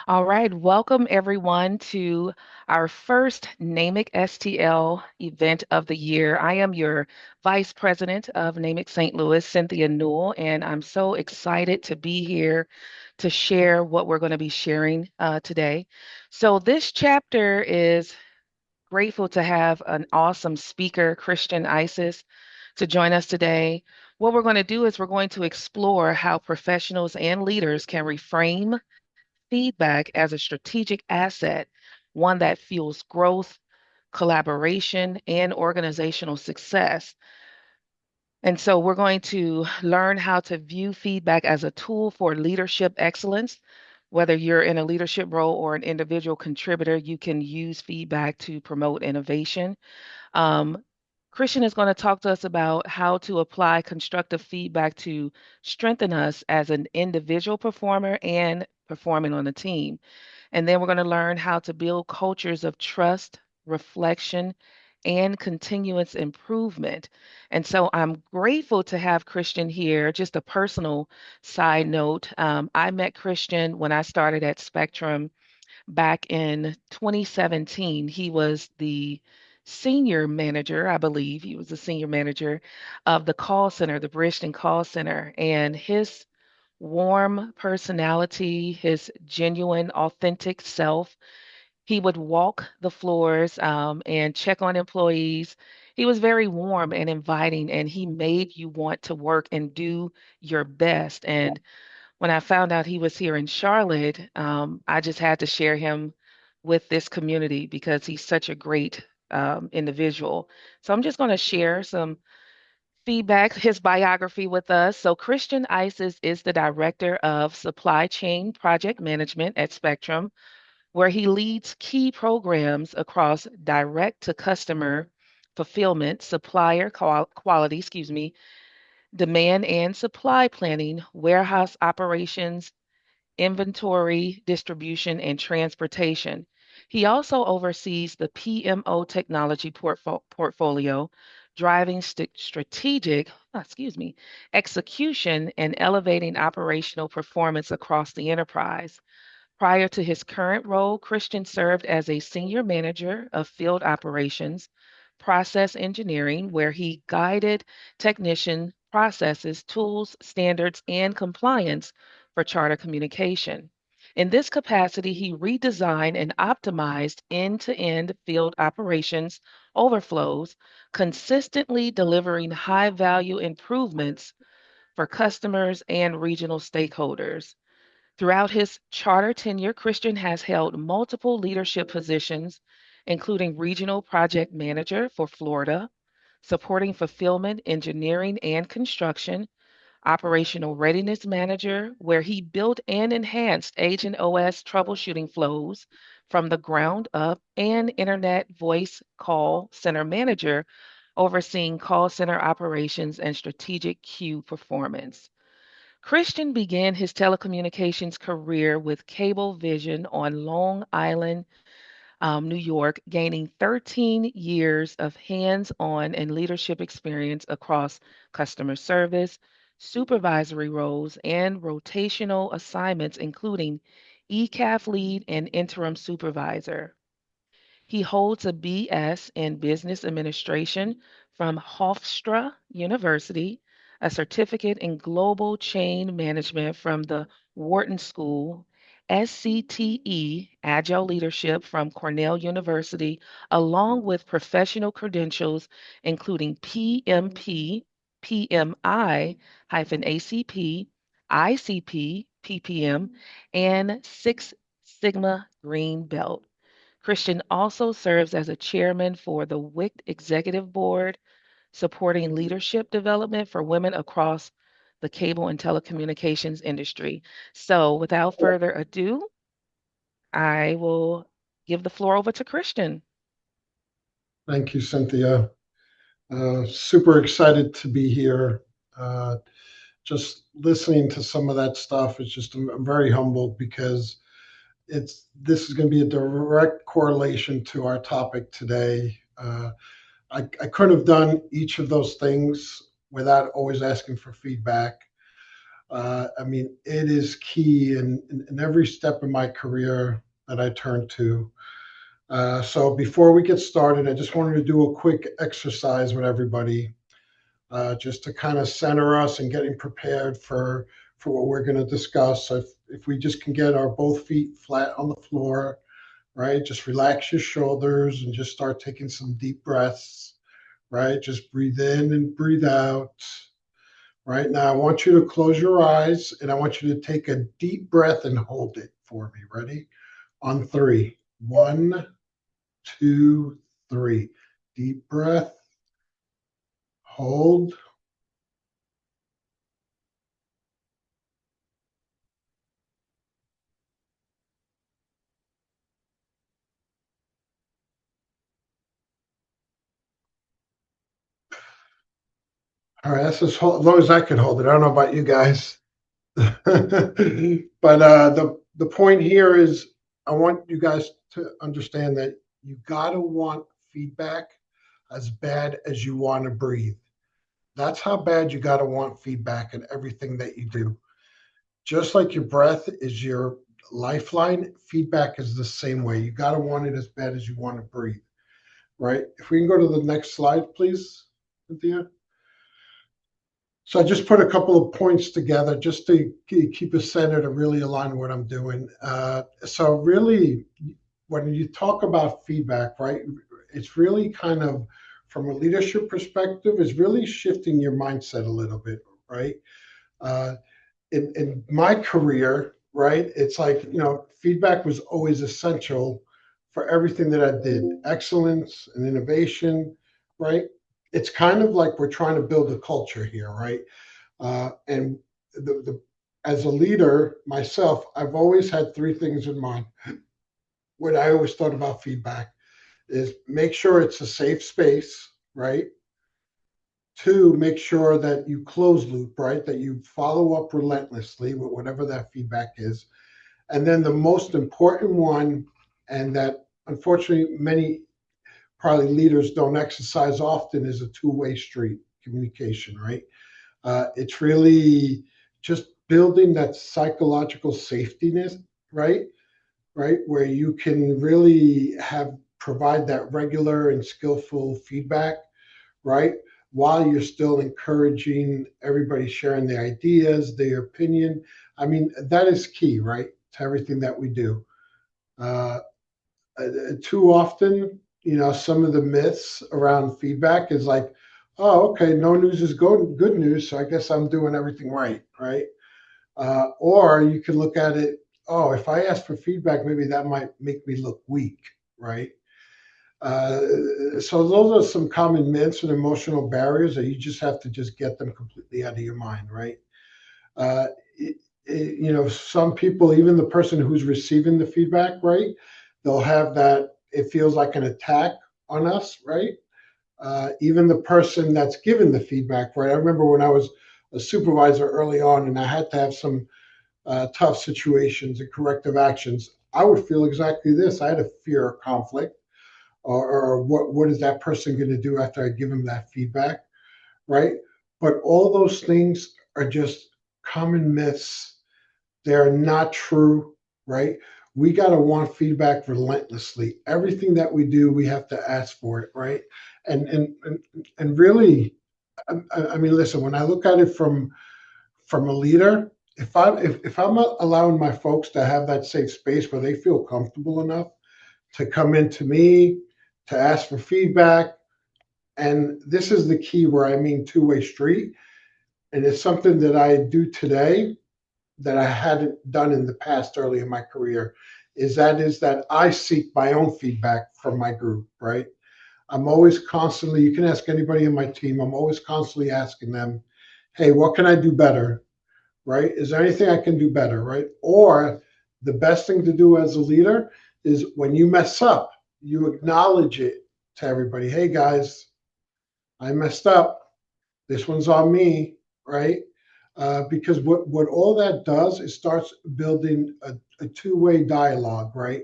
All right, welcome everyone to our first NAMIC STL event of the year. I am your Vice President of NAMIC St. Louis, Cynthia Newell, and I'm so excited to be here to share what we're going to be sharing today. So, this chapter is grateful to have an awesome speaker, Christian Isis, to join us today. What we're going to do is we're going to explore how professionals and leaders can reframe feedback as a strategic asset, one that fuels growth, collaboration, and organizational success. And so we're going to learn how to view feedback as a tool for leadership excellence. Whether you're in a leadership role or an individual contributor, you can use feedback to promote innovation. Um, Christian is going to talk to us about how to apply constructive feedback to strengthen us as an individual performer and performing on a team. And then we're going to learn how to build cultures of trust, reflection, and continuous improvement. And so I'm grateful to have Christian here. Just a personal side note, I met Christian when I started at Spectrum back in 2017. He was the senior manager, I believe. He was the senior manager of the call center, the Bridgeton call center. And his warm personality, his genuine, authentic self. He would walk the floors and check on employees. He was very warm and inviting, and he made you want to work and do your best. And when I found out he was here in Charlotte, I just had to share him with this community because he's such a great individual. So I'm just going to share some feedback, his biography with us. So, Christian Isis is the Director of Supply Chain Project Management at Spectrum, where he leads key programs across direct to customer fulfillment, supplier quality, demand and supply planning, warehouse operations, inventory, distribution, and transportation. He also oversees the PMO technology portfolio, driving strategic, execution and elevating operational performance across the enterprise. Prior to his current role, Christian served as a senior manager of field operations, process engineering, where he guided technician processes, tools, standards, and compliance for charter communication. In this capacity, he redesigned and optimized end to end field operations overflows, consistently delivering high value improvements for customers and regional stakeholders. Throughout his charter tenure, Christian has held multiple leadership positions, including regional project manager for Florida, supporting fulfillment, engineering, and construction, operational readiness manager, where he built and enhanced Agent OS troubleshooting flows from the ground up, and internet voice call center manager, overseeing call center operations and strategic queue performance. Christian began his telecommunications career with Cablevision on Long Island, New York, gaining 13 years of hands on and leadership experience across customer service, supervisory roles, and rotational assignments, including ECAF lead and interim supervisor. He holds a BS in Business Administration from Hofstra University, a certificate in Global Chain Management from the Wharton School, SCTE, Agile Leadership from Cornell University, along with professional credentials including PMP, PMI-ACP, ICP, PPM, and Six Sigma Green Belt. Christian also serves as a chairman for the WIC Executive Board, supporting leadership development for women across the cable and telecommunications industry. So, without further ado, I will give the floor over to Christian. Thank you, Cynthia. Super excited to be here. Uh, just listening to some of that stuff is just, I'm very humbled because this is going to be a direct correlation to our topic today. I couldn't have done each of those things without always asking for feedback. I mean, it is key in every step in my career that I turn to. So before we get started, I just wanted to do a quick exercise with everybody, just to kind of center us and getting prepared for what we're going to discuss. So if we just can get our both feet flat on the floor, right? Just relax your shoulders and just start taking some deep breaths, right? Just breathe in and breathe out. Right now, I want you to close your eyes and I want you to take a deep breath and hold it for me. Ready? On three. One, two, three. Deep breath, hold. All right, that's as long as I can hold it. I don't know about you guys. But the point here is I want you guys to understand that you gotta want feedback as bad as you want to breathe. That's how bad you gotta want feedback in everything that you do. Just like your breath is your lifeline, feedback is the same way. You gotta want it as bad as you want to breathe, right? If we can go to the next slide, please, Cynthia. So I just put a couple of points together just to keep us centered and really align what I'm doing. So really, when you talk about feedback, right, it's really kind of from a leadership perspective, is really shifting your mindset a little bit, right? Uh, in my career, right, it's like, feedback was always essential for everything that I did, excellence and innovation, right? It's kind of like we're trying to build a culture here, right? And as a leader myself, I've always had three things in mind when I always thought about feedback is make sure it's a safe space, right? Two, make sure that you close loop, right? That you follow up relentlessly with whatever that feedback is. And then the most important one, and that unfortunately many probably leaders don't exercise often, is a two-way street communication, right? It's really just building that psychological safetiness, right? Right, where you can really have provide that regular and skillful feedback, right? While you're still encouraging everybody sharing their ideas, their opinion. I mean, that is key, right, to everything that we do. Uh, Too often, some of the myths around feedback is like, oh, okay, no news is good news, so I guess I'm doing everything right, right? Or you can look at it, oh, if I ask for feedback, maybe that might make me look weak, right? Uh, so those are some common myths and emotional barriers that you just have to just get them completely out of your mind, right? Uh, some people, even the person who's receiving the feedback, right? They'll have that, it feels like an attack on us, right? Even the person that's given the feedback, right? I remember when I was a supervisor early on and I had to have some tough situations and corrective actions, I would feel exactly this. I had a fear of conflict, or what is that person going to do after I give them that feedback, right? But all those things are just common myths. They're not true, right? We got to want feedback relentlessly. Everything that we do, we have to ask for it, right? And really, I mean, listen. When I look at it from a leader, if I'm not allowing my folks to have that safe space where they feel comfortable enough to come into me to ask for feedback, and this is the key where I mean two-way street, and it's something that I do today that I hadn't done in the past early in my career, is that I seek my own feedback from my group, right? I'm always constantly, you can ask anybody in my team, I'm always constantly asking them, hey, what can I do better? Right? Is there anything I can do better? Right? Or the best thing to do as a leader is when you mess up, you acknowledge it to everybody. Hey guys, I messed up. This one's on me, right? Because what all that does is starts building a two-way dialogue, right?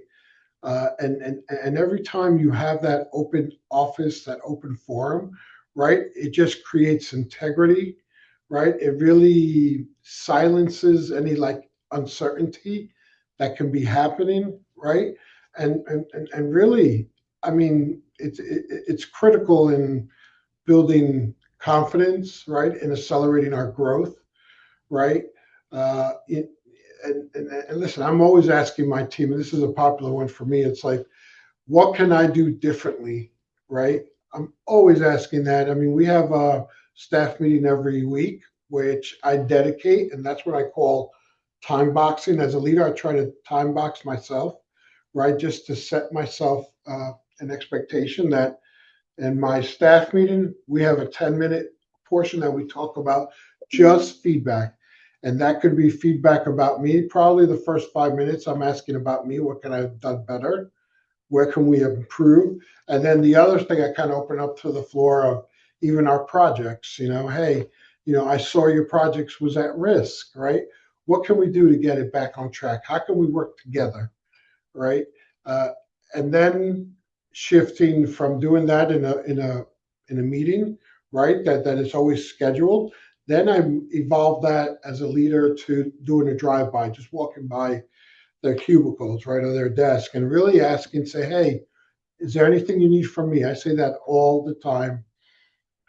And every time you have that open office, that open forum, right? It just creates integrity, right? It really silences any like uncertainty that can be happening, right? And really, I mean, it's critical in building confidence, right, and accelerating our growth, right? It, and listen, I'm always asking my team, and this is a popular one for me. It's like, what can I do differently, right? I'm always asking that. I mean, we have a staff meeting every week, which I dedicate, and that's what I call time boxing. As a leader, I try to time box myself, right, just to set myself an expectation that in my staff meeting, we have a 10-minute portion that we talk about just feedback. And that could be feedback about me. Probably the first 5 minutes, I'm asking about me. What can I have done better? Where can we improve? And then the other thing, I kind of open up to the floor of even our projects. Hey, I saw your projects was at risk, right? What can we do to get it back on track? How can we work together, right? Uh, and then shifting from doing that in a meeting, right? That is always scheduled. Then I evolved that as a leader to doing a drive by, just walking by their cubicles, right, or their desk, and really asking, say, hey, is there anything you need from me? I say that all the time.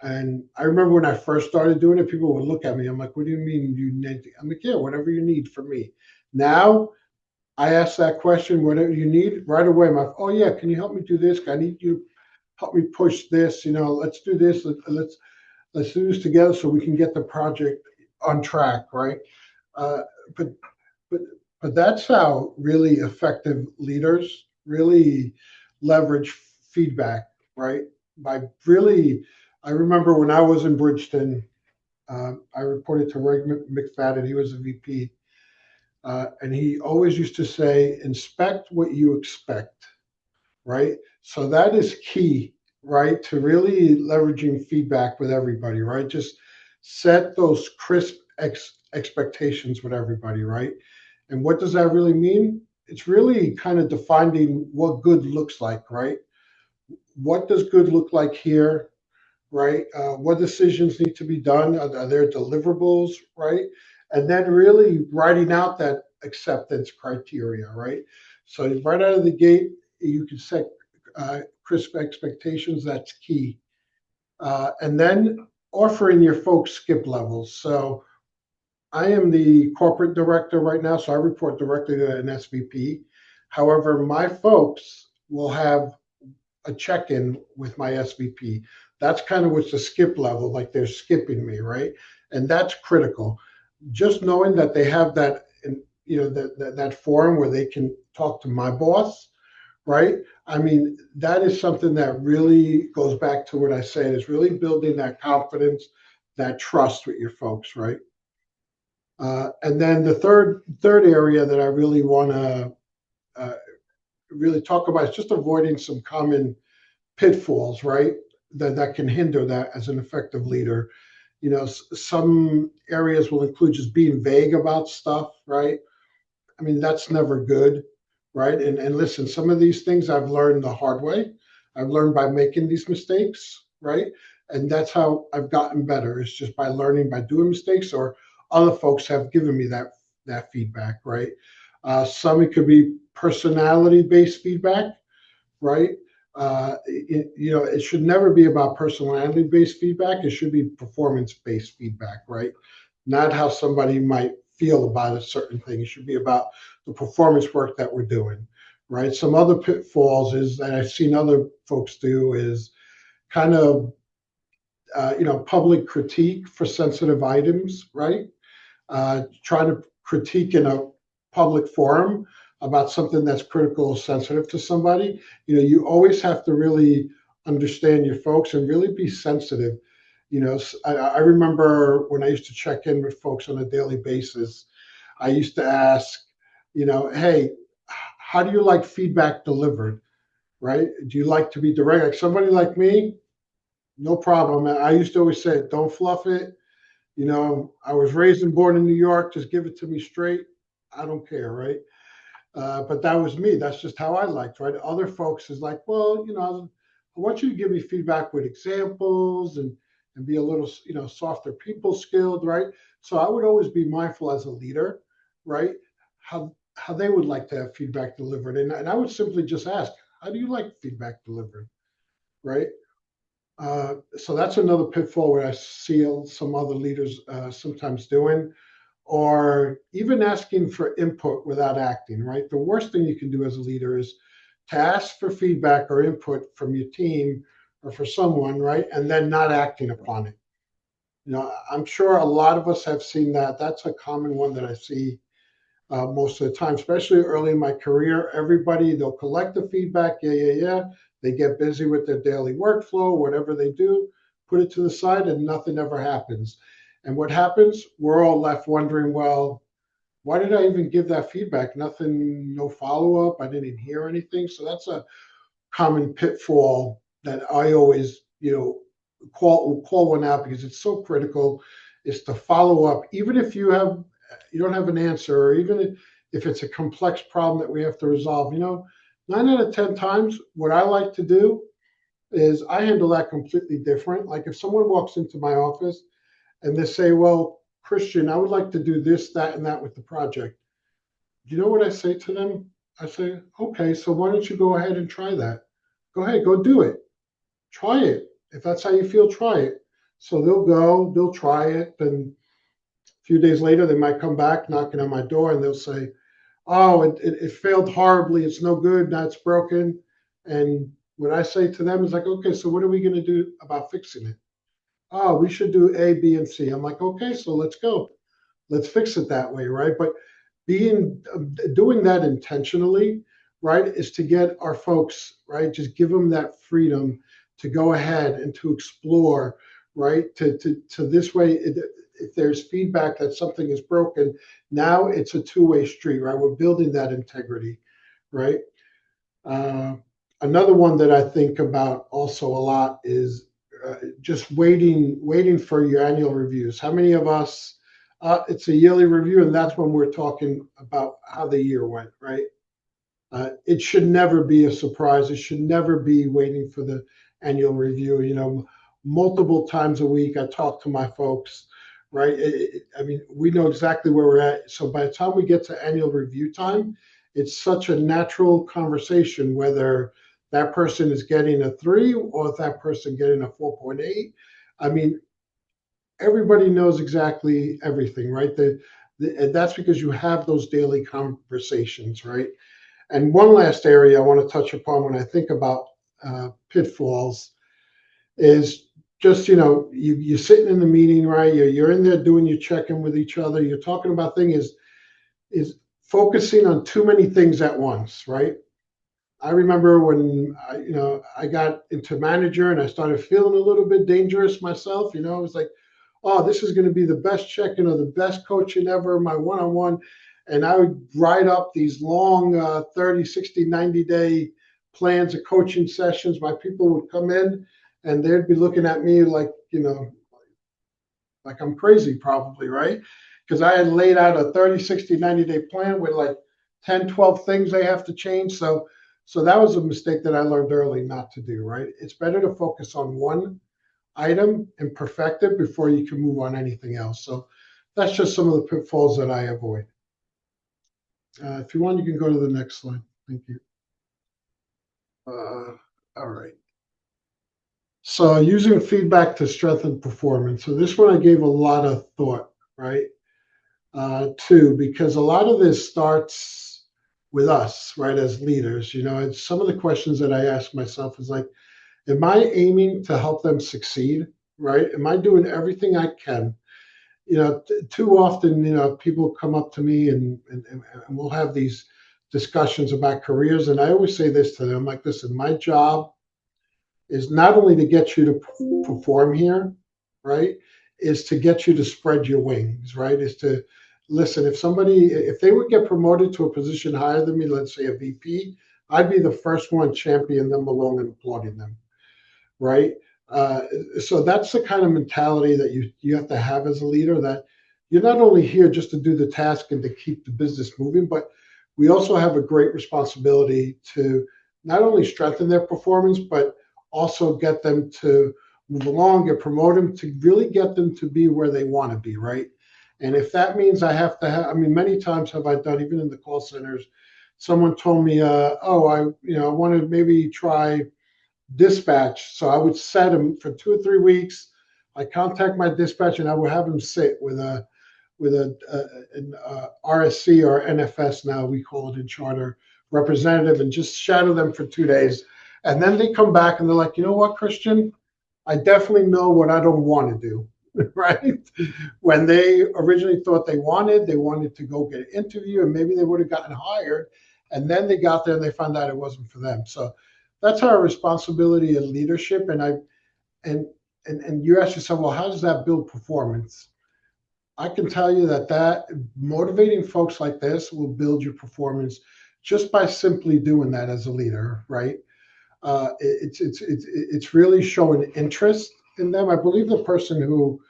And I remember when I first started doing it, people would look at me. I'm like, what do you mean you need? I'm like, yeah, whatever you need from me. Now I ask that question, whatever you need, right away. I'm like, oh yeah, can you help me do this? I need you to help me push this. Let's do this. Let's do this together so we can get the project on track, right? Uh, but but but that's how really effective leaders really leverage feedback, right? By really, I remember when I was in Bridgeton, I reported to Ray McFadden. He was a VP, and he always used to say, "Inspect what you expect." Right? So that is key, right? To really leveraging feedback with everybody, right? Just set those crisp expectations with everybody, right? And what does that really mean? It's really kind of defining what good looks like, right? What does good look like here, right? What decisions need to be done? Are there deliverables, right? And then really writing out that acceptance criteria, right? So right out of the gate, you can set crisp expectations. That's key. And then offering your folks skip levels. So I am the corporate director right now, so I report directly to an SVP. However, my folks will have a check-in with my SVP. That's kind of what's the skip level, like they're skipping me, right? And that's critical. Just knowing that they have that, that forum where they can talk to my boss, right? I mean, that is something that really goes back to what I said is really building that confidence, that trust with your folks, right? And then the third area that I really want to uh, really talk about is just avoiding some common pitfalls, right? That can hinder that as an effective leader. Some areas will include just being vague about stuff, right? I mean, that's never good, right? And listen, some of these things I've learned the hard way. I've learned by making these mistakes, right? And that's how I've gotten better. It's just by learning by doing mistakes, or other folks have given me that feedback, right? Some it could be personality based feedback, right? It should never be about personality based feedback. It should be performance based feedback, right? Not how somebody might feel about a certain thing. It should be about the performance work that we're doing, right? Some other pitfalls is that I've seen other folks do is kind of, public critique for sensitive items, right? Trying to critique in a public forum about something that's critical or sensitive to somebody, you always have to really understand your folks and really be sensitive. I remember when I used to check in with folks on a daily basis, I used to ask, hey, how do you like feedback delivered? Right? Do you like to be direct? Like somebody like me, no problem. I used to always say, don't fluff it. I was raised and born in New York. Just give it to me straight. I don't care, right? But that was me. That's just how I liked, right? Other folks is like, well, I want you to give me feedback with examples and be a little, softer people skilled, right? So I would always be mindful as a leader, right? How they would like to have feedback delivered, and I would simply just ask, how do you like feedback delivered, right? So that's another pitfall where I see some other leaders sometimes doing, or even asking for input without acting, right? The worst thing you can do as a leader is to ask for feedback or input from your team or for someone, right? And then not acting upon it. I'm sure a lot of us have seen that. That's a common one that I see most of the time, especially early in my career. Everybody, they'll collect the feedback. Yeah, yeah, yeah. They get busy with their daily workflow, whatever they do, put it to the side, and nothing ever happens. And what happens? We're all left wondering, well, why did I even give that feedback? Nothing, no follow up. I didn't hear anything. So that's a common pitfall that I always, call one out because it's so critical. Is to follow up, even if you don't have an answer, or even if it's a complex problem that we have to resolve. 9 out of 10 times, what I like to do is I handle that completely different. Like if someone walks into my office and they say, "Well, Christian, I would like to do this, that, and that with the project." Do you know what I say to them? I say, "Okay, so why don't you go ahead and try that? Go ahead, go do it. Try it. If that's how you feel, try it." So they'll go, they'll try it, and a few days later, they might come back knocking on my door and they'll say, "Oh, it failed horribly. It's no good. Now it's broken." And what I say to them is like, "Okay, so what are we going to do about fixing it?" "Oh, we should do A, B, and C." I'm like, "Okay, so let's go. Let's fix it that way," right? But being doing that intentionally, right, is to get our folks, right, just give them that freedom to go ahead and to explore, right, to this way. If there's feedback that something is broken, now it's a two-way street, right? We're building that integrity, right? uh, Another one that I think about also a lot is just waiting for your annual reviews. How many of us? It's a yearly review, and that's when we're talking about how the year went, right? It should never be a surprise. It should never be waiting for the annual review. Multiple times a week, I talk to my folks, right? I mean, we know exactly where we're at. So by the time we get to annual review time, it's such a natural conversation whether that person is getting a 3 or if that person getting a 4.8. I mean, everybody knows exactly everything, right? And that's because you have those daily conversations, right? And one last area I want to touch upon when I think about pitfalls is just, you're sitting in the meeting, right? You're in there doing your check-in with each other. You're talking about things is focusing on too many things at once, right? I remember when I got into manager and I started feeling a little bit dangerous myself. It was like, oh, this is going to be the best check-in or the best coaching ever, my one-on-one. And I would write up these long 30, 60, 90-day plans of coaching sessions. My people would come in and they'd be looking at me like, like I'm crazy probably, right? Because I had laid out a 30, 60, 90-day plan with like 10, 12 things they have to change. So that was a mistake that I learned early not to do, right? It's better to focus on one item and perfect it before you can move on anything else. So that's just some of the pitfalls that I avoid. If you want, you can go to the next slide. Thank you. All right. So using feedback to strengthen performance. So this one I gave a lot of thought, right? Too, because a lot of this starts with us, right, as leaders. It's some of the questions that I ask myself is like, am I aiming to help them succeed, right? Am I doing everything I can? Too often, people come up to me and we'll have these discussions about careers. And I always say this to them, like, listen, my job is not only to get you to perform here, right? Is to get you to spread your wings, right? Is to listen. If they would get promoted to a position higher than me, let's say a VP, I'd be the first one championing them along and applauding them, right? Uh, so that's the kind of mentality that you have to have as a leader. That you're not only here just to do the task and to keep the business moving, but we also have a great responsibility to not only strengthen their performance, but also get them to move along, get promoted, to really get them to be where they want to be, right? And if that means I have to have, I mean, many times have I done, even in the call centers, someone told me, oh, I want to maybe try dispatch. So I would set them for 2 or 3 weeks. I contact my dispatch and I would have them sit with an RSC or NFS, now we call it in charter, representative, and just shadow them for 2 days. And then they come back and they're like, you know what, Christian? I definitely know what I don't want to do. Right? When they originally thought they wanted to go get an interview and maybe they would have gotten hired. And then they got there and they found out it wasn't for them. So that's our responsibility and leadership. And and you ask yourself, well, how does that build performance? I can tell you that motivating folks like this will build your performance just by simply doing that as a leader, right? It's really showing interest in them. I believe the person who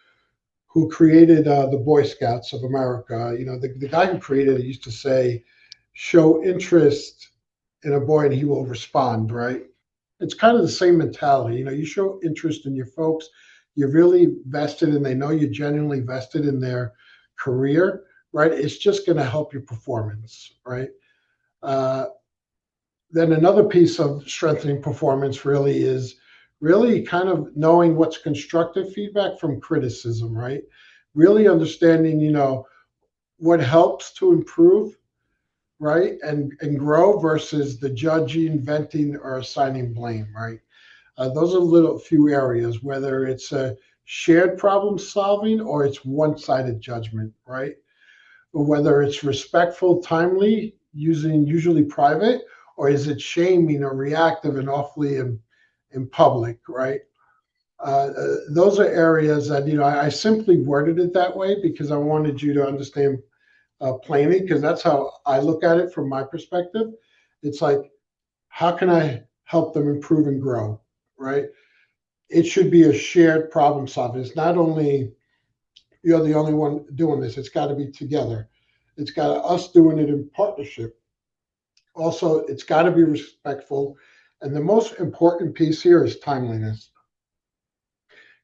created the Boy Scouts of America, the guy who created it used to say, "Show interest in a boy and he will respond." Right? It's kind of the same mentality. You show interest in your folks, you're really vested and they know you're genuinely vested in their career, right? It's just going to help your performance, right? Uh, then another piece of strengthening performance really is really kind of knowing what's constructive feedback from criticism, right? Really understanding, what helps to improve, right? And grow versus the judging, venting, or assigning blame, right? Those are little few areas, whether it's a shared problem solving or it's one-sided judgment, right? Or whether it's respectful, timely, using usually private, or is it shaming or reactive and awfully in public, right? Those are areas that, I simply worded it that way because I wanted you to understand plainly, because that's how I look at it from my perspective. It's like, how can I help them improve and grow, right? It should be a shared problem solving. It's not only you're the only one doing this, it's got to be together. It's got us doing it in partnership. Also, it's got to be respectful. And the most important piece here is timeliness.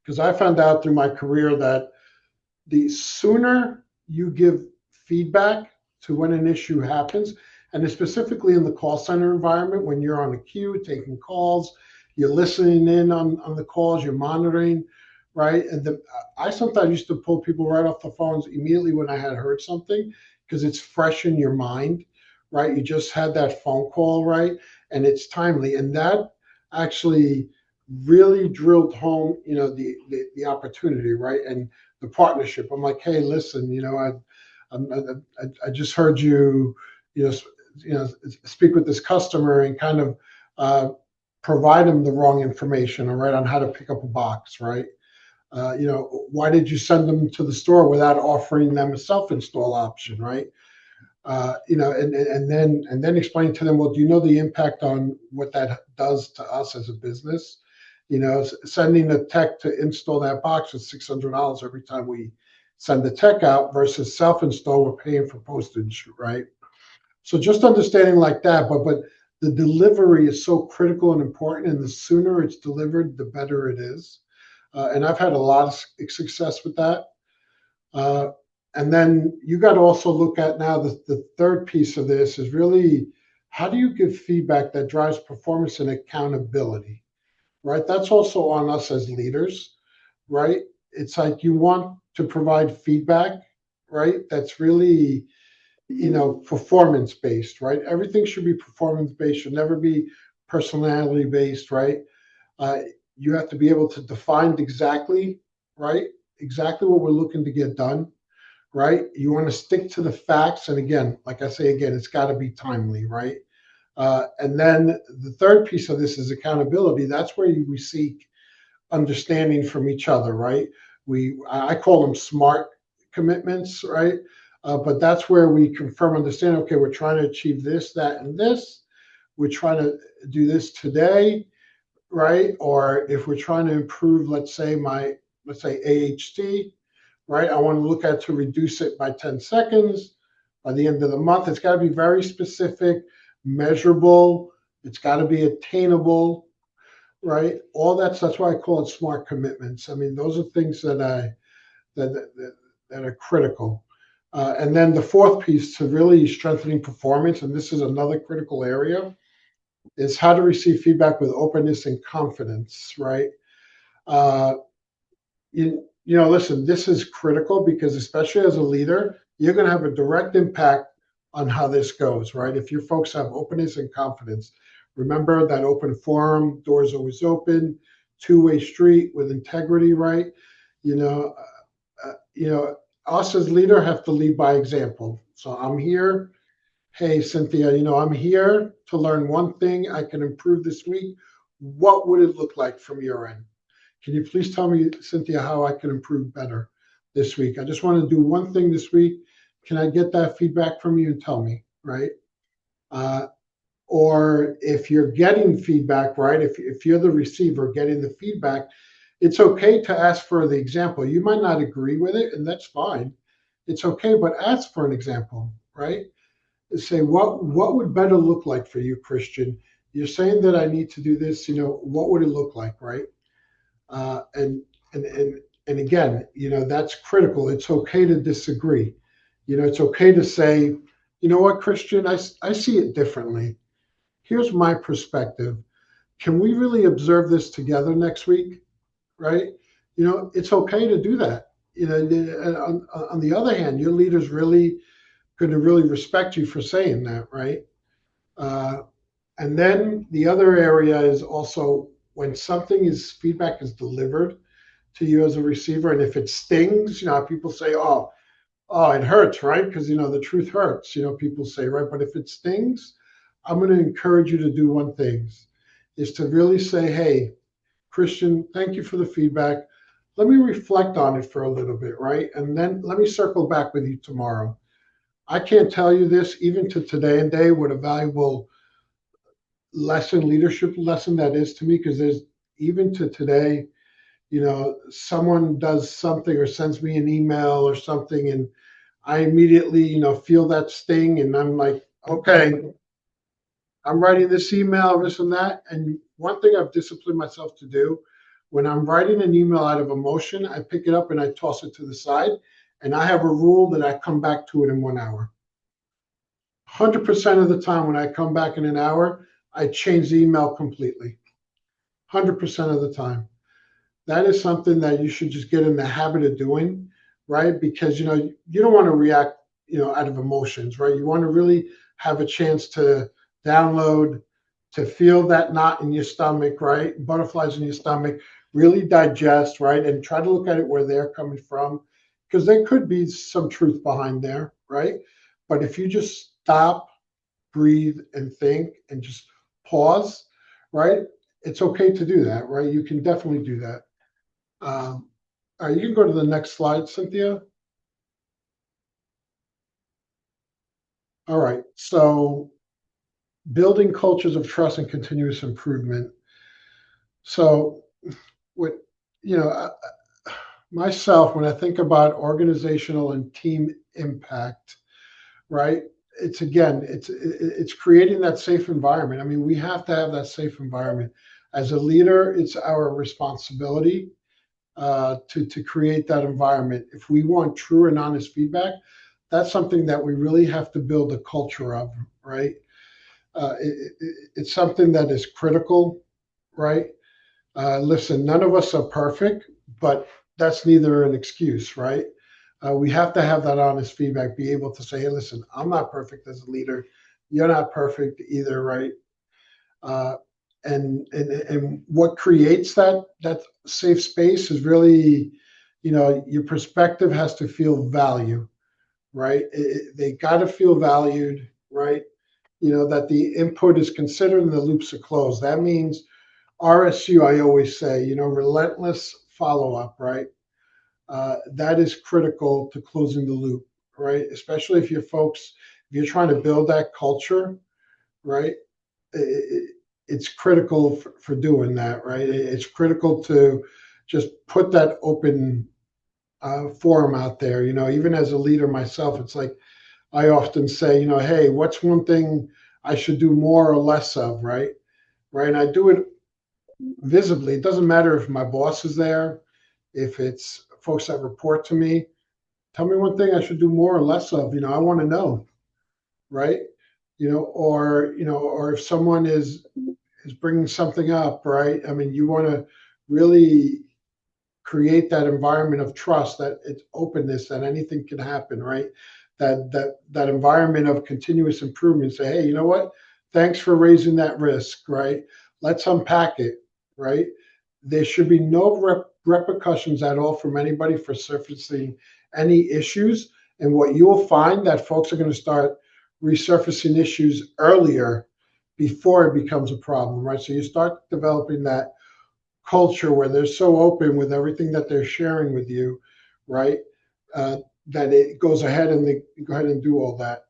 Because I found out through my career that the sooner you give feedback to when an issue happens, and specifically in the call center environment, when you're on a queue taking calls, you're listening in on the calls, you're monitoring, right? I sometimes used to pull people right off the phones immediately when I had heard something because it's fresh in your mind, right? You just had that phone call, right? And it's timely. And that actually really drilled home, the opportunity, right? And the partnership. I'm like, hey, listen, I just heard you, you know, speak with this customer and kind of uh, provide them the wrong information, all right, on how to pick up a box, right? Why did you send them to the store without offering them a self-install option, right? And then explain to them, well, do you know the impact on what that does to us as a business? Sending the tech to install that box is $600 every time we send the tech out versus self-install, we're paying for postage, right? So just understanding like that, but the delivery is so critical and important, and the sooner it's delivered, the better it is. And I've had a lot of success with that. Uh, and then you got to also look at now the third piece of this is really how do you give feedback that drives performance and accountability, right? That's also on us as leaders, right? It's like you want to provide feedback, right? That's really, performance based, right? Everything should be performance based, should never be personality based, right? Uh, you have to be able to define exactly, right? Exactly what we're looking to get done, right? You want to stick to the facts. And again, like I say again, it's got to be timely, right? And then the third piece of this is accountability. That's where we seek understanding from each other, right? I call them smart commitments, right? But that's where we confirm, understand. Okay, we're trying to achieve this, that, and this. We're trying to do this today, right? Or if we're trying to improve, let's say AHT, right? I want to look at to reduce it by 10 seconds by the end of the month. It's got to be very specific, measurable. It's got to be attainable, right? All that's why I call it smart commitments. I mean, those are things that are critical. And then the fourth piece to really strengthening performance, and this is another critical area, is how to receive feedback with openness and confidence, right? Uh, listen, this is critical because especially as a leader, you're going to have a direct impact on how this goes, right? If your folks have openness and confidence, remember that open forum, doors always open, two-way street with integrity, right? You know, you know, us as leader have to lead by example. So I'm here. Hey, Cynthia, I'm here to learn one thing I can improve this week. What would it look like from your end? Can you please tell me, Cynthia, how I can improve better this week? I just want to do one thing this week. Can I get that feedback from you and tell me, right? Uh, or if you're getting feedback, right? If you're the receiver getting the feedback, it's okay to ask for the example. You might not agree with it, and that's fine. It's okay, but ask for an example, right? Say what would better look like for you, Christian? You're saying that I need to do this. What would it look like, right? Uh, and and again, that's critical. It's okay to disagree. It's okay to say, you know what, Christian, I see it differently. Here's my perspective. Can we really observe this together next week? Right? It's okay to do that. On the other hand, your leader's really going to really respect you for saying that, right? Uh, and then the other area is also when something is feedback is delivered to you as a receiver, and if it stings, people say, "Oh, it hurts," right? Because the truth hurts. People say, right? But if it stings, I'm going to encourage you to do one thing, is to really say, "Hey, Christian, thank you for the feedback. Let me reflect on it for a little bit, right? And then let me circle back with you tomorrow. I can't tell you this, even to today and day, what a valuable leadership lesson that is to me, because there's even to today, someone does something or sends me an email or something, and I immediately, feel that sting, and I'm like, okay, I'm writing this email, this and that. And one thing I've disciplined myself to do, when I'm writing an email out of emotion, I pick it up and I toss it to the side. And I have a rule that I come back to it in 1 hour. 100% of the time when I come back in an hour, I change the email completely. 100% of the time. That is something that you should just get in the habit of doing, right? Because you don't want to react, out of emotions, right? You want to really have a chance to download, to feel that knot in your stomach, right? Butterflies in your stomach, really digest, right? And try to look at it where they're coming from, because there could be some truth behind there, right? But if you just stop, breathe, and think, and just pause, right? It's okay to do that, right? You can definitely do that. All right, you can go to the next slide, Cynthia. All right, so building cultures of trust and continuous improvement. So, what you know, myself, when I think about organizational and team impact, right? It's creating that safe environment. I mean, we have to have that safe environment. As a leader, it's our responsibility to create that environment. If we want true and honest feedback, that's something that we really have to build a culture of, right? It's something that is critical, right? Listen, none of us are perfect, but that's neither an excuse, right? We have to have that honest feedback, be able to say, hey, listen, I'm not perfect as a leader. You're not perfect either, right? Uh, and what creates that safe space is really, your perspective has to feel value, right? They got to feel valued, right? That the input is considered and the loops are closed. That means RSU, I always say, relentless follow up, right? That is critical to closing the loop, right? Especially if if you're trying to build that culture, right? It's critical for doing that, right? It's critical to just put that open forum out there. Even as a leader myself, it's like I often say, hey, what's one thing I should do more or less of, right? Right. And I do it visibly. It doesn't matter if my boss is there, if it's folks that report to me. Tell me one thing I should do more or less of. I want to know, right? Or if someone is bringing something up, right? I mean, you want to really create that environment of trust, that it's openness, that anything can happen, right? That environment of continuous improvement. Say, hey, you know what? Thanks for raising that risk, right? Let's unpack it, right? There should be no repercussions at all from anybody for surfacing any issues. And what you'll find that folks are going to start resurfacing issues earlier before it becomes a problem, right? So you start developing that culture where they're so open with everything that they're sharing with you, right? Uh, that it goes ahead and they go ahead and do all that.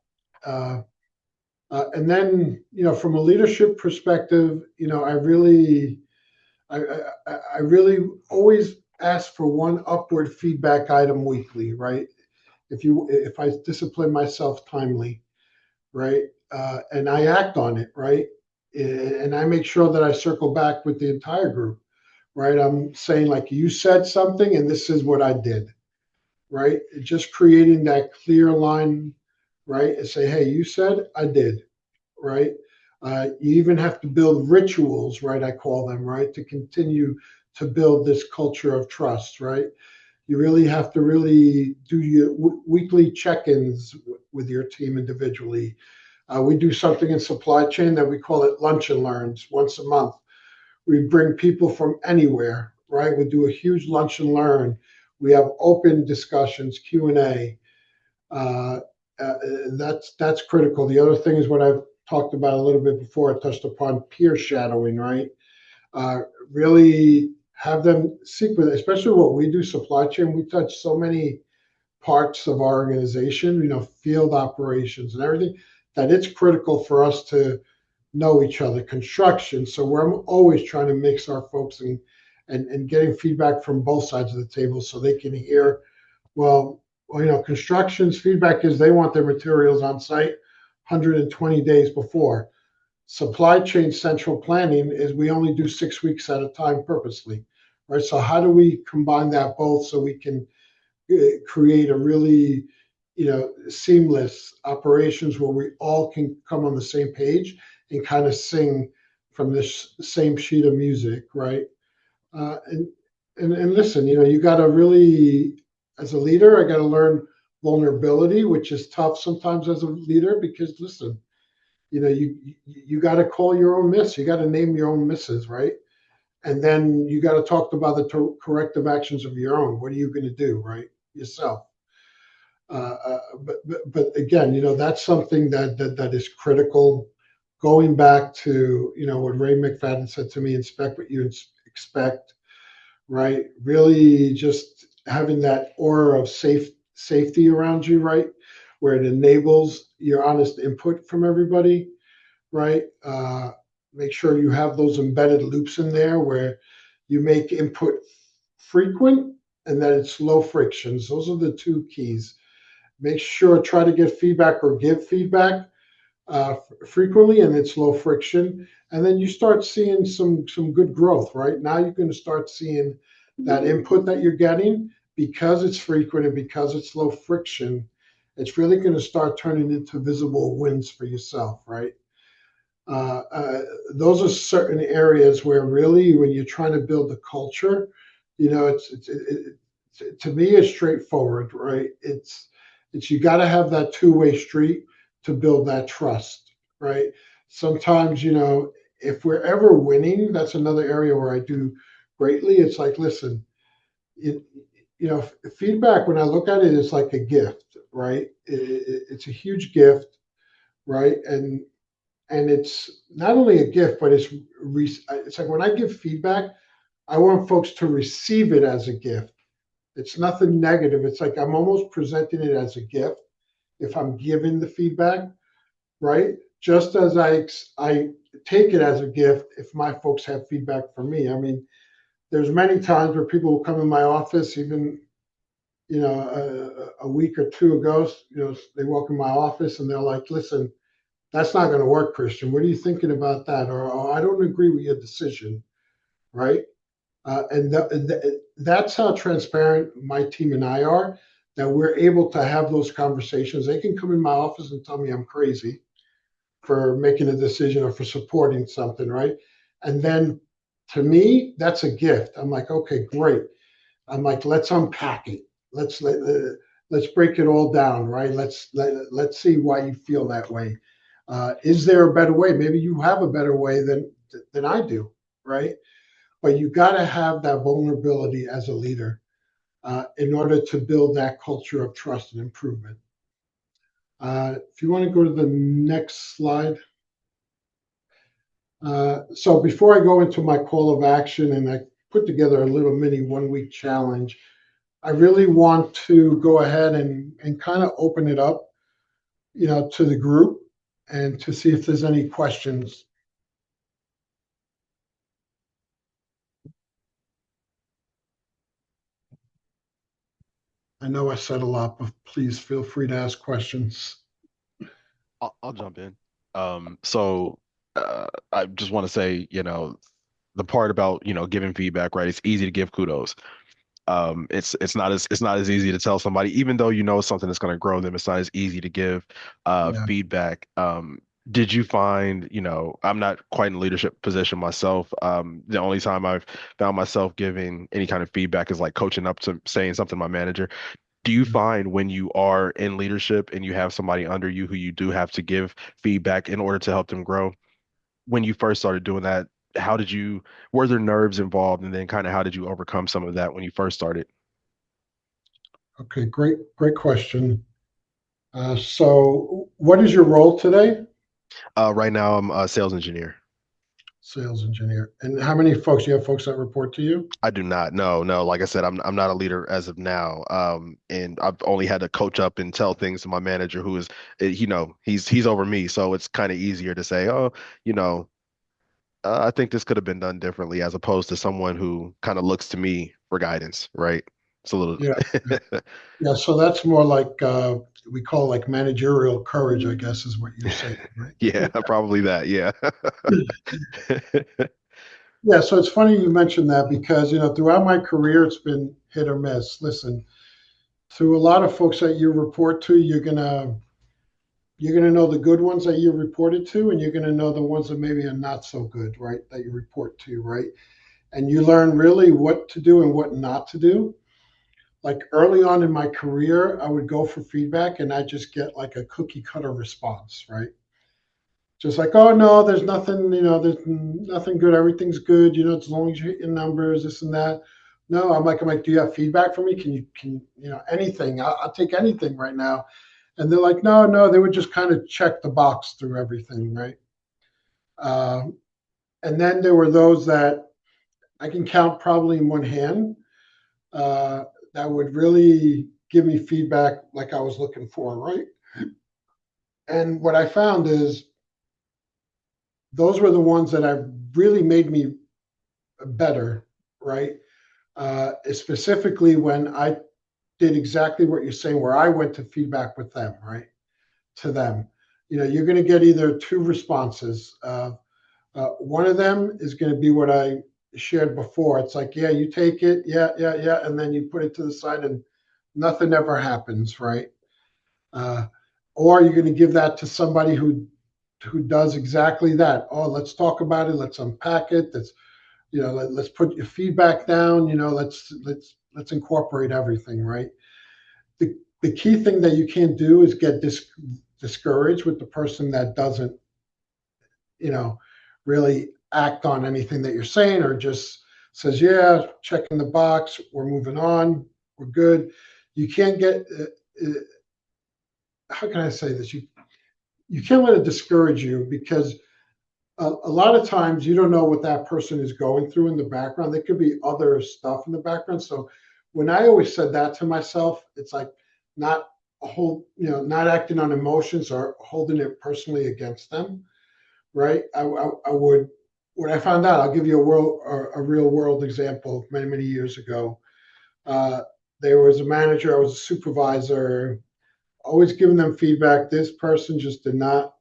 Uh, and then, from a leadership perspective, I, I really always ask for one upward feedback item weekly, right? If I discipline myself timely, right, and I act on it, right, and I make sure that I circle back with the entire group, right? I'm saying like you said something, and this is what I did, right? Just creating that clear line, right, and say, hey, you said, I did, right? You even have to build rituals, right? I call them, right, to continue to build this culture of trust, right? You really have to really do your weekly check-ins with your team individually. We do something in supply chain that we call it lunch and learns once a month. We bring people from anywhere, right? We do a huge lunch and learn. We have open discussions, Q&A. Uh, uh, that's critical. The other thing is what I've talked about a little bit before. I touched upon peer shadowing, right? Uh, Really have them seek with, especially what we do, supply chain. We touch so many parts of our organization, field operations and everything, that it's critical for us to know each other. Construction, so we're always trying to mix our folks and getting feedback from both sides of the table so they can hear, construction's feedback is they want their materials on site 120 days before. Supply chain central planning is we only do 6 weeks at a time purposely, right? So how do we combine that both so we can create a really seamless operations where we all can come on the same page and kind of sing from this same sheet of music, right? And listen, you got to really, as a leader, I got to learn vulnerability, which is tough sometimes as a leader because listen, you got to call your own miss, you got to name your own misses, right? And then you got to talk about the corrective actions of your own. What are you going to do, right? Yourself. But again, that's something that is critical. Going back to what Ray McFadden said to me: inspect what you expect. Right? Really, just having that aura of safety around you, right? Where it enables your honest input from everybody, right? Make sure you have those embedded loops in there where you make input frequent and that it's low frictions. Those are the two keys. Make sure try to get feedback or give feedback frequently, and it's low friction. And then you start seeing some good growth. Right now, you're going to start seeing that input that you're getting because it's frequent and because it's low friction. It's really going to start turning into visible wins for yourself. Right. Uh, uh, those are certain areas where really, when you're trying to build a culture, to me it's straightforward, right? It's you got to have that two-way street to build that trust, right? Sometimes, if we're ever winning, that's another area where I do greatly. It's like, listen, it, feedback when I look at it, it's like a gift, right? It's a huge gift, right? And it's not only a gift, but it's like when I give feedback, I want folks to receive it as a gift. It's nothing negative. It's like I'm almost presenting it as a gift if I'm giving the feedback, right? Just as I take it as a gift if my folks have feedback for me. I mean, there's many times where people will come in my office, even a week or two ago, they walk in my office and they're like, "Listen, that's not going to work, Christian. What are you thinking about that?" Or, "Oh, I don't agree with your decision." right? That's how transparent my team and I are. That we're able to have those conversations. They can come in my office and tell me I'm crazy for making a decision or for supporting something, right? And then to me, that's a gift. I'm like, okay, great. I'm like, let's unpack it. Let's break it all down, right? Let's see why you feel that way. Is there a better way? Maybe you have a better way than I do, right? But you got to have that vulnerability as a leader in order to build that culture of trust and improvement. If you want to go to the next slide. So before I go into my call of action and I put together a little mini 1 week challenge, I really want to go ahead and kind of open it up, to the group and to see if there's any questions. I know I said a lot, but please feel free to ask questions. I'll jump in. So I just want to say, the part about, giving feedback, right? It's easy to give kudos. It's not as easy to tell somebody, even though you know something that's going to grow them, it's not as easy to give Yeah. feedback. Did you find, I'm not quite in a leadership position myself. The only time I've found myself giving any kind of feedback is like coaching up to saying something to my manager. Do you find when you are in leadership and you have somebody under you who you do have to give feedback in order to help them grow? When you first started doing that, were there nerves involved? And then kind of how did you overcome some of that when you first started? Okay, great question. So, what is your role today? Right now, I'm a sales engineer. Sales engineer. And how many folks? You have folks that report to you? I do not. No, no. Like I said, I'm not a leader as of now. And I've only had to coach up and tell things to my manager, who is, he's over me, so it's kind of easier to say, oh, you know, I think this could have been done differently, as opposed to someone who kind of looks to me for guidance, right? It's a little, Yeah. Yeah. So that's more like we call like managerial courage, I guess, is what you're saying, right? yeah, probably that. Yeah. Yeah. So it's funny you mentioned that because throughout my career it's been hit or miss. Listen, to a lot of folks that you report to, you're gonna know the good ones that you reported to, and you're gonna know the ones that maybe are not so good, right? That you report to, right? And you learn really what to do and what not to do. Like early on in my career, I would go for feedback and I just get like a cookie cutter response, right? Just like, oh no, there's nothing, there's nothing good, everything's good, as long as you hit your numbers, this and that. No, I'm like, do you have feedback for me? Anything? I'll take anything right now. And they're like, no, no, they would just kind of check the box through everything, right? Uh, and then there were those that I can count probably in one hand uh, that would really give me feedback like I was looking for, right? And what I found is those were the ones that I really made me better, right? Specifically when I did exactly what you're saying, where I went to feedback with them, right? To them. You're going to get either two responses. One of them is going to be what I shared before. It's like, yeah, you take it, yeah, yeah, yeah, and then you put it to the side and nothing ever happens, right? Uh, or you're going to give that to somebody who does exactly that. Oh, let's talk about it. Let's unpack it. Let's put your feedback down. Let's incorporate everything, right? The key thing that you can't do is get discouraged with the person that doesn't, you know, really act on anything that you're saying or just says, yeah, checking the box, we're moving on, we're good. You can't get, how can I say this? You can't let it discourage you because a lot of times you don't know what that person is going through in the background. There could be other stuff in the background. So when I always said that to myself, it's like not not acting on emotions or holding it personally against them, right? I would when I found out. I'll give you a real world example. Many years ago, uh, there was a manager. I was a supervisor. Always giving them feedback. This person just did not.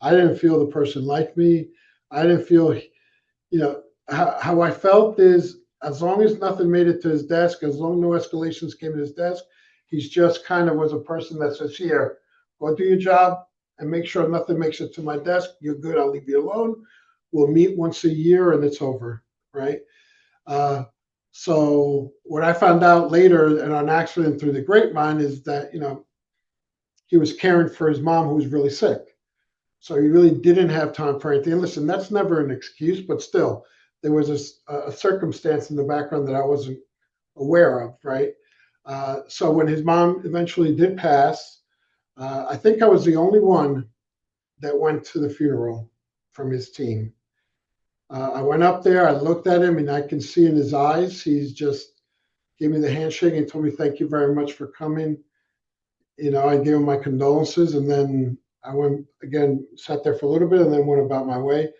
I didn't feel the person liked me. I didn't feel, you know, how I felt is as long as nothing made it to his desk, as long as no escalations came to his desk, he's just kind of was a person that says, here, go do your job and make sure nothing makes it to my desk. You're good. I'll leave you alone. We'll meet once a year and it's over. Right. Uh, so what I found out later and on accident through the grapevine is that, he was caring for his mom who was really sick. So he really didn't have time for anything. And listen, that's never an excuse, but still, there was a circumstance in the background that I wasn't aware of, right? So when his mom eventually did pass, I think I was the only one that went to the funeral from his team. I went up there, I looked at him, and I can see in his eyes, he's just gave me the handshake and told me, thank you very much for coming. I gave him my condolences, and then I went again, sat there for a little bit, and then went about my way.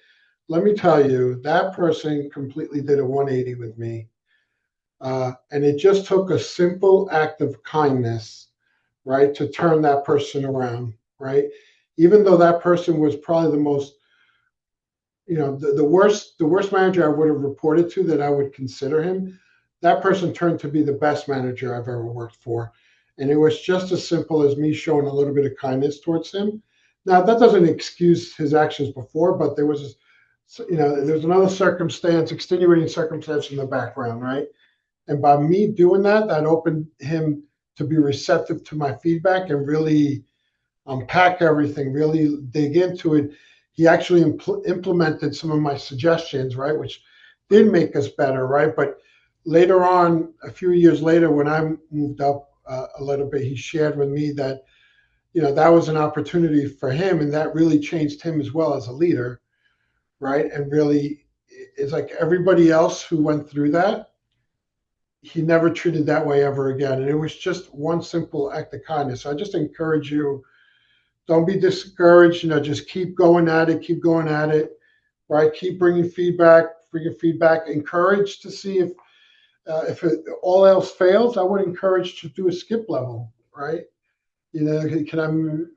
Let me tell you, that person completely did a 180 with me. And it just took a simple act of kindness, right, to turn that person around, right? Even though that person was probably the most, the worst manager I would have reported to that I would consider him, that person turned to be the best manager I've ever worked for. And it was just as simple as me showing a little bit of kindness towards him. Now, that doesn't excuse his actions before, but there's another circumstance, extenuating circumstance in the background, right? And by me doing that, that opened him to be receptive to my feedback and really unpack everything, really dig into it. He actually implemented some of my suggestions, right, which did make us better, right? But later on, a few years later, when I moved up a little bit, he shared with me that that was an opportunity for him, and that really changed him as well as a leader, right? And really, it's like everybody else who went through that, he never treated that way ever again. And it was just one simple act of kindness. So I just encourage you, don't be discouraged. Just keep going at it, right? Keep bringing feedback. Encourage to see all else fails. I would encourage to do a skip level, right? Can I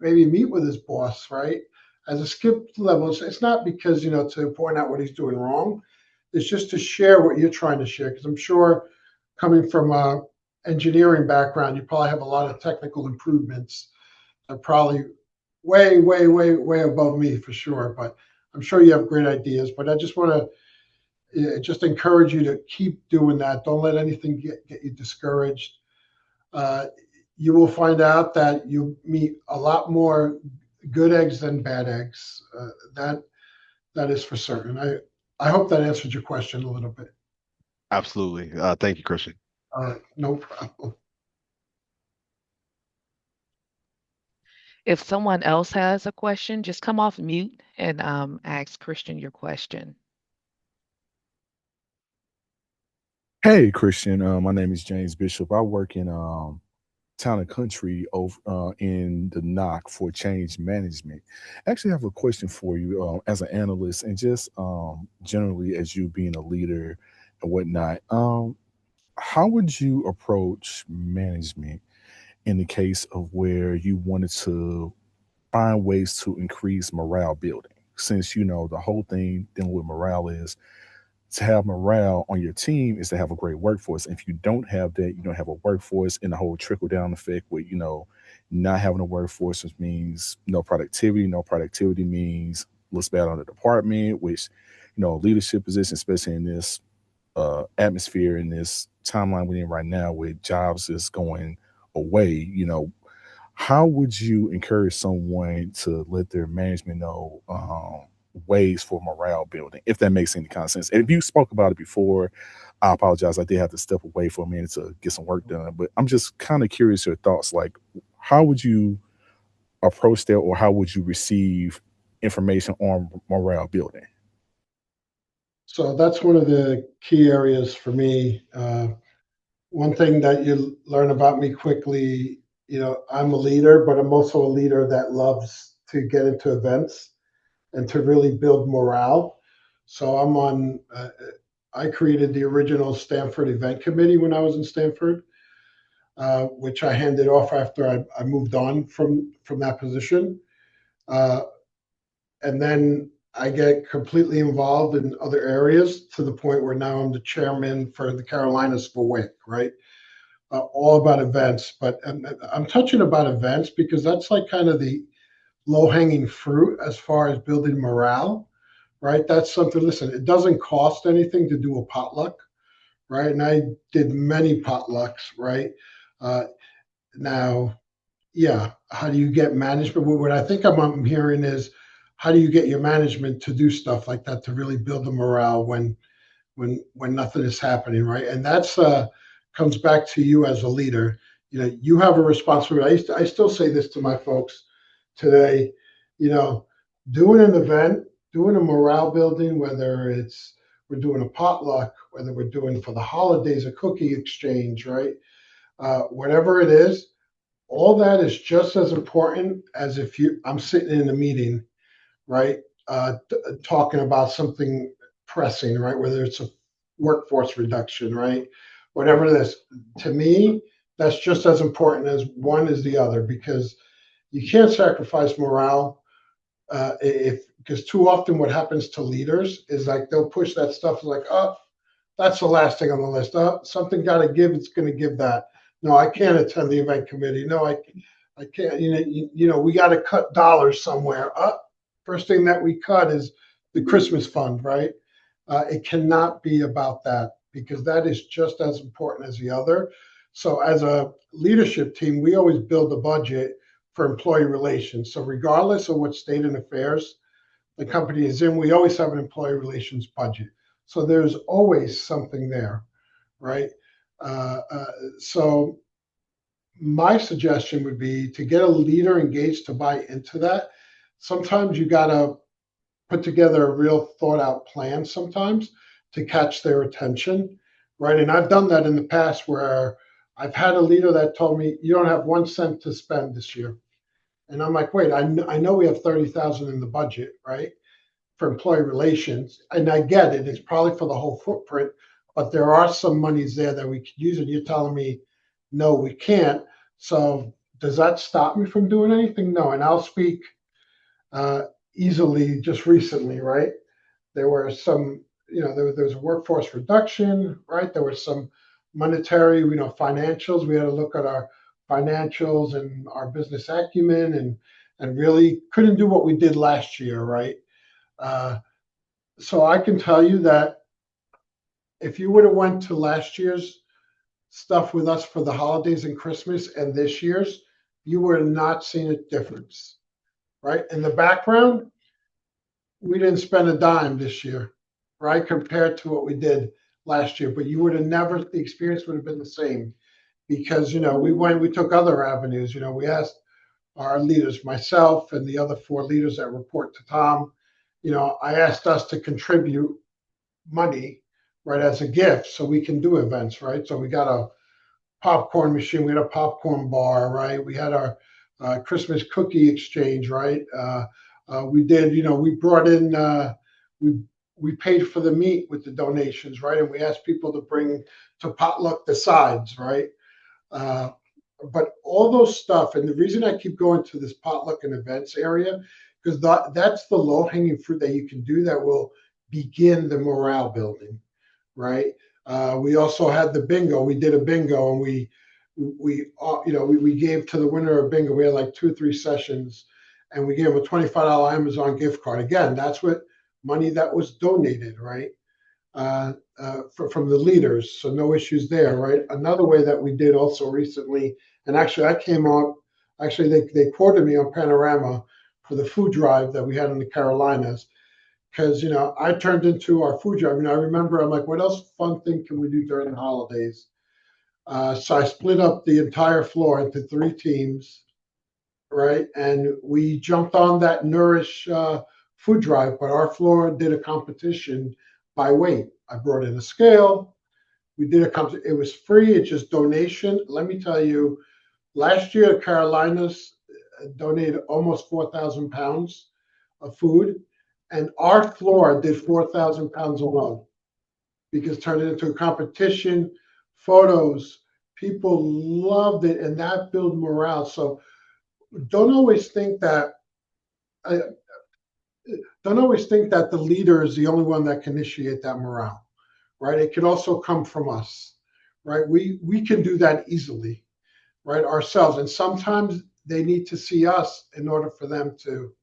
maybe meet with his boss, right? As a skip level, it's not because to point out what he's doing wrong. It's just to share what you're trying to share. Because I'm sure, coming from a engineering background, you probably have a lot of technical improvements are probably way, way, way, way above me for sure. But I'm sure you have great ideas. But I just want to just encourage you to keep doing that. Don't let anything get you discouraged. Uh, you will find out that you meet a lot more good eggs than bad eggs. That is for certain. I hope that answered your question a little bit. Absolutely. Thank you, Christian. No problem. If someone else has a question, just come off mute and ask Christian your question. Hey, Christian. My name is James Bishop. I work in town and country over in the knock for change management. I actually have a question for you as an analyst and just generally as you being a leader and whatnot. How would you approach management in the case of where you wanted to find ways to increase morale building? Since the whole thing dealing with morale is to have morale on your team is to have a great workforce. And if you don't have that, you don't have a workforce, and the whole trickle down effect where, not having a workforce, which means no productivity. No productivity means looks bad on the department, which, leadership position, especially in this atmosphere, in this timeline we're in right now where jobs is going away, how would you encourage someone to let their management know ways for morale building, if that makes any kind of sense? And if you spoke about it before, I apologize. I did have to step away for a minute to get some work done, but I'm just kind of curious your thoughts. Like, how would you approach that, or how would you receive information on morale building? So that's one of the key areas for me. One thing that you learn about me quickly, I'm a leader, but I'm also a leader that loves to get into events and to really build morale. So I created the original Stanford event committee when I was in Stanford, which I handed off after I moved on from that position. And then I get completely involved in other areas to the point where now I'm the chairman for the Carolinas for WIC, right? All about events. But I'm touching about events because that's like kind of the low hanging fruit as far as building morale, right? That's something, listen, it doesn't cost anything to do a potluck, right? And I did many potlucks, right? Uh, Now, yeah, how do you get management? What I think I'm hearing is how do you get your management to do stuff like that to really build the morale when nothing is happening, right? And that's comes back to you as a leader. You know, you have a responsibility. I still say this to my folks today. You know, doing an event, doing a morale building, whether it's we're doing a potluck, whether we're doing for the holidays a cookie exchange, right? Whatever it is, all that is just as important as if I'm sitting in a meeting, right? Talking about something pressing, right? Whether it's a workforce reduction, right? Whatever it is. To me, that's just as important as one is the other because you can't sacrifice morale if because too often what happens to leaders is like they'll push that stuff like, oh, that's the last thing on the list. Oh, something got to give. It's going to give that. No, I can't attend the event committee. No, I can't. We got to cut dollars somewhere. First thing that we cut is the Christmas fund, right? It cannot be about that because that is just as important as the other. So, as a leadership team, we always build a budget for employee relations. So, regardless of what state and affairs the company is in, we always have an employee relations budget. So, there's always something there, right? Uh, uh, so, my suggestion would be to get a leader engaged to buy into that. Sometimes you got to put together a real thought out plan sometimes to catch their attention, right? And I've done that in the past where I've had a leader that told me, you don't have 1 cent to spend this year. And I'm like, wait, I know we have 30,000 in the budget, right? For employee relations. And I get it, it's probably for the whole footprint, but there are some monies there that we could use. And you're telling me, no, we can't. So does that stop me from doing anything? No. And I'll speak uh, easily just recently, right? There were some, there was a workforce reduction, right? There was some monetary, financials. We had to look at our financials and our business acumen and really couldn't do what we did last year, right? Uh, so I can tell you that if you would have went to last year's stuff with us for the holidays and Christmas and this year's, you would have not seen a difference, right? In the background, we didn't spend a dime this year, right? Compared to what we did last year, but you would have never, the experience would have been the same because, we took other avenues. We asked our leaders, myself and the other 4 leaders that report to Tom, I asked us to contribute money, right, as a gift so we can do events, right? So we got a popcorn machine, we had a popcorn bar, right? We had our Christmas cookie exchange, right? We did, we brought in, we we paid for the meat with the donations, right? And we asked people to bring to potluck the sides, right? Uh, but all those stuff, and the reason I keep going to this potluck and events area, because that's the low hanging fruit that you can do that will begin the morale building, right? We also had the bingo. We did a bingo, and we gave to the winner of bingo. We had like 2 or 3 sessions, and we gave them a $25 Amazon gift card. Again, that's what money that was donated, right? From the leaders, so no issues there, right? Another way that we did also recently, and actually I came on, actually they quoted me on Panorama for the food drive that we had in the Carolinas, because I turned into our food drive. I remember I'm like, what else fun thing can we do during the holidays? So I split up the entire floor into 3 teams, right? And we jumped on that Nourish food drive, but our floor did a competition by weight. I brought in a scale. We did a competition. It was free. It's just donation. Let me tell you, last year, the Carolinas donated almost 4,000 pounds of food, and our floor did 4,000 pounds alone because it turned it into a competition, photos. People loved it, and that built morale. So don't always think that. don't always think that the leader is the only one that can initiate that morale, right? It can also come from us, right? We can do that easily, right, ourselves. And sometimes they need to see us in order for them to.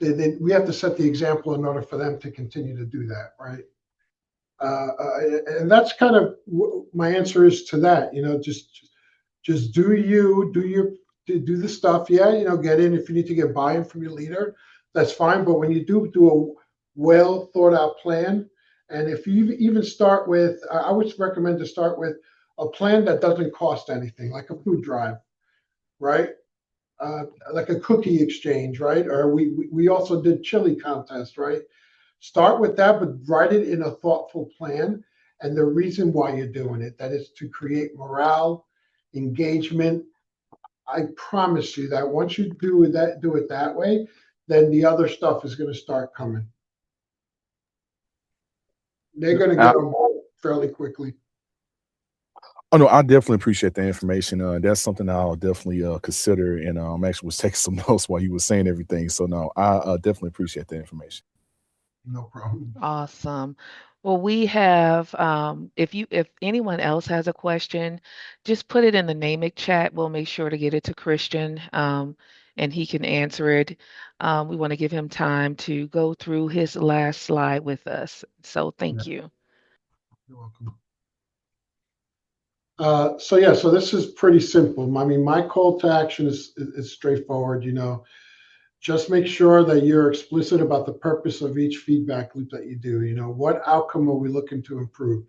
We have to set the example in order for them to continue to do that, right? And that's kind of my answer is to that. Just do the stuff. Yeah, get in if you need to get buy-in from your leader. That's fine. But when you do a well thought out plan, and if you even start with, I would recommend to start with a plan that doesn't cost anything, like a food drive, right? Like a cookie exchange, right? Or we also did chili contest, right? Start with that, but write it in a thoughtful plan and the reason why you're doing it. That is to create morale, engagement. I promise you that once you do it that way, then the other stuff is going to start coming. They're going to get on board fairly quickly. Oh no, I definitely appreciate the information. That's something I'll definitely consider, and actually was taking some notes while you were saying everything. So no, I definitely appreciate the information. No problem. Awesome. Well, we have, if anyone else has a question, just put it in the Namic chat. We'll make sure to get it to Christian, and he can answer it. We want to give him time to go through his last slide with us. So Yeah, thank you. you're welcome. So this is pretty simple. I mean, my call to action is straightforward. Just make sure that you're explicit about the purpose of each feedback loop that you do. What outcome are we looking to improve?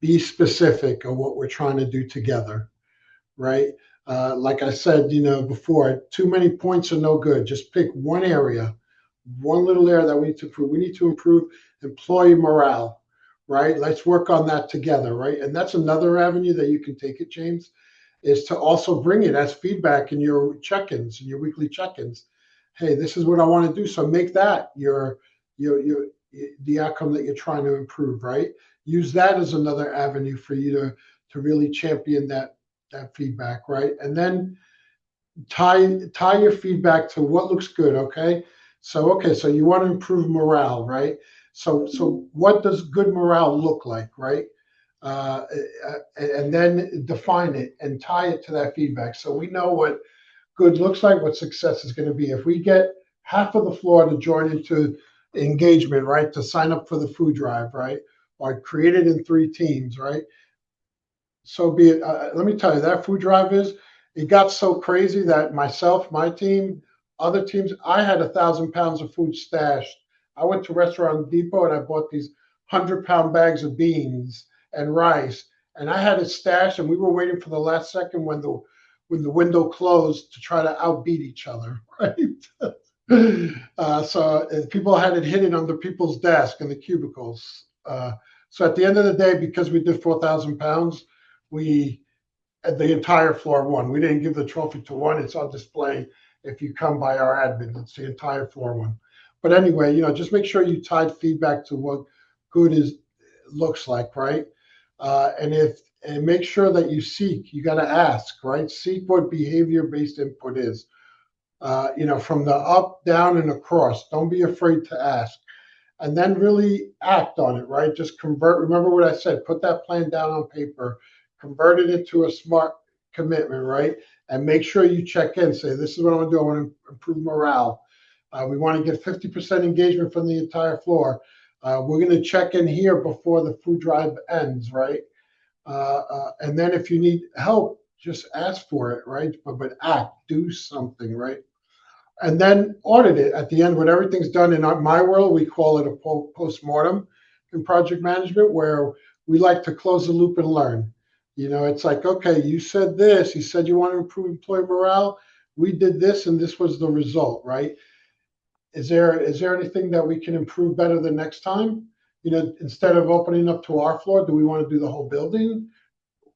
Be specific of what we're trying to do together, right? Like I said, before, too many points are no good. Just pick one area, one little area that we need to improve. We need to improve employee morale, right? Let's work on that together, right? And that's another avenue that you can take it, James, is to also bring it as feedback in your check-ins, in your weekly check-ins. Hey, this is what I want to do. So make that your the outcome that you're trying to improve, right? Use that as another avenue for you to really champion that feedback, right? And then tie your feedback to what looks good, okay? So you want to improve morale, right? So what does good morale look like, right? And then define it and tie it to that feedback. So we know what good looks like, what success is going to be. If we get half of the floor to join into engagement, right, to sign up for the food drive, right, or create it in 3 teams, right? So be it. Let me tell you, that food drive it got so crazy that myself, my team, other teams, I had 1,000 pounds of food stashed. I went to Restaurant Depot and I bought these 100-pound bags of beans and rice, and I had it stashed, and we were waiting for the last second when the window closed to try to outbeat each other, right? So people had it hidden under people's desk in the cubicles. So at the end of the day, because we did 4,000 pounds, we the entire floor won. We didn't give the trophy to one. It's on display if you come by our admin. It's the entire floor won. But anyway, just make sure you tied feedback to what good is looks like, right? And make sure that you got to ask, right? Seek what behavior-based input is. From the up, down, and across. Don't be afraid to ask and then really act on it, right? Just convert. Remember what I said, put that plan down on paper, convert it into a smart commitment, right? And make sure you check in, say, this is what I want to do. I want to improve morale. We want to get 50% engagement from the entire floor. We're going to check in here before the food drive ends, right? And then if you need help, just ask for it, right? But act, do something, right? And then audit it at the end when everything's done. In my world, we call it a post-mortem in project management, where we like to close the loop and learn. It's like, okay, you said this, you said you want to improve employee morale. We did this, and this was the result, right? Is there anything that we can improve better the next time? Instead of opening up to our floor, do we want to do the whole building?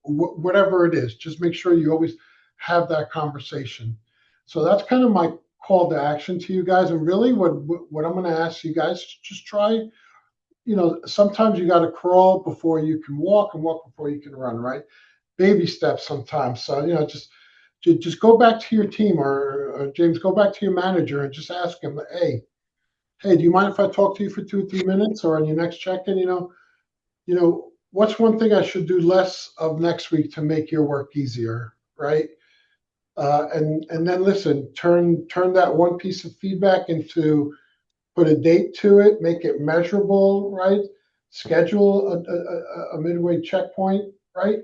Whatever it is, just make sure you always have that conversation. So that's kind of my call to action to you guys. And really, what I'm going to ask you guys, just try. Sometimes you got to crawl before you can walk, and walk before you can run. Right? Baby steps sometimes. So just go back to your team, or James, go back to your manager and just ask him, hey, hey, do you mind if I talk to you for 2 or 3 minutes, or on your next check-in? What's one thing I should do less of next week to make your work easier, right? And then listen, turn that one piece of feedback into, put a date to it, make it measurable, right? Schedule a midway checkpoint, right?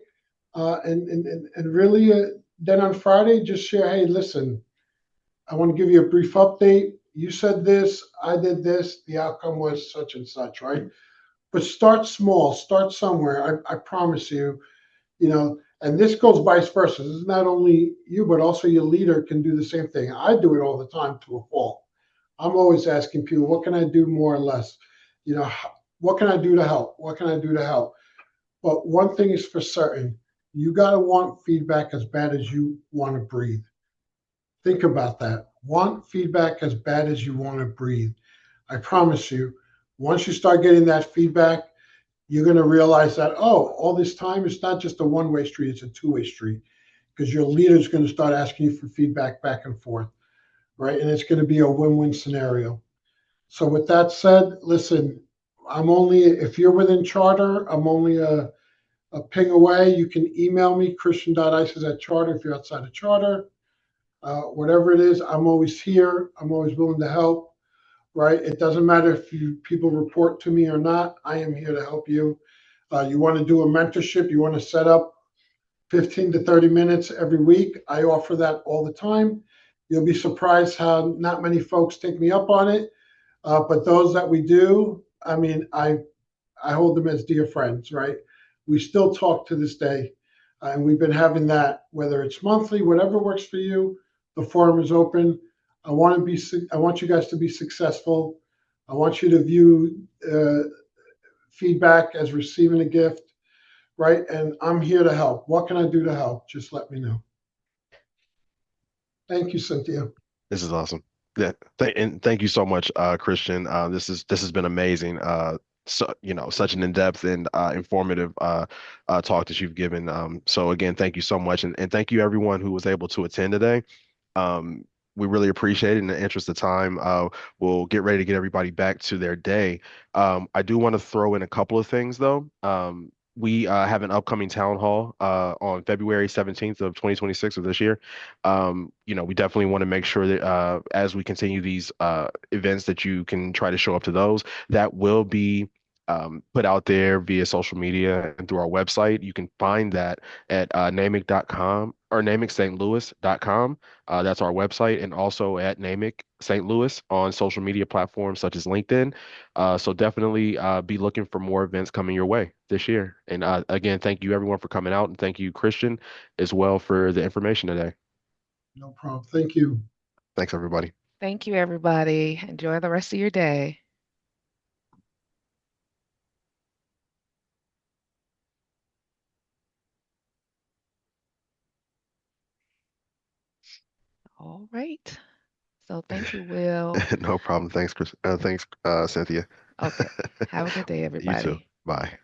And really, then on Friday, just share, hey, listen, I want to give you a brief update. You said this, I did this, the outcome was such and such, right? But start small, start somewhere. I promise you, and this goes vice versa. This is not only you, but also your leader can do the same thing. I do it all the time to a fault. I'm always asking people, what can I do more or less? What can I do to help? What can I do to help? But one thing is for certain, you got to want feedback as bad as you want to breathe. Think about that. Want feedback as bad as you want to breathe. I promise you, once you start getting that feedback, you're going to realize that, oh, all this time, it's not just a one-way street, it's a two-way street, because your leader's going to start asking you for feedback back and forth, right? And it's going to be a win-win scenario. So with that said, listen, if you're within charter, I'm only a ping away. You can email me, christian.ices@charter, if you're outside of charter. Whatever it is, I'm always here. I'm always willing to help, right? It doesn't matter if people report to me or not. I am here to help you. You want to do a mentorship, you want to set up 15 to 30 minutes every week. I offer that all the time. You'll be surprised how not many folks take me up on it. But those that we do, I mean, I hold them as dear friends, right? We still talk to this day. And we've been having that, whether it's monthly, whatever works for you. The forum is open. I want you guys to be successful. I want you to view feedback as receiving a gift, right? And I'm here to help. What can I do to help? Just let me know. Thank you, Cynthia. This is awesome. Yeah, and thank you so much, Christian. This has been amazing. So such an in-depth and informative talk that you've given. So again, thank you so much, and thank you everyone who was able to attend today. Um, we really appreciate it. In the interest of time, we'll get ready to get everybody back to their day. I do want to throw in a couple of things though. We have an upcoming town hall on February 17th of 2026 of this year. We definitely want to make sure that as we continue these events that you can try to show up to those. That will be put out there via social media and through our website. You can find that at namic.com or namicstlouis.com. That's our website, and also at Namic St. Louis on social media platforms such as LinkedIn. So definitely be looking for more events coming your way this year. And again, thank you everyone for coming out, and thank you, Christian, as well for the information today. No problem. Thank you. Thanks, everybody. Thank you, everybody. Enjoy the rest of your day. All right. So thank you, Will. No problem. Thanks, Chris. Thanks, Cynthia. Okay. Have a good day, You too. everybody. Bye.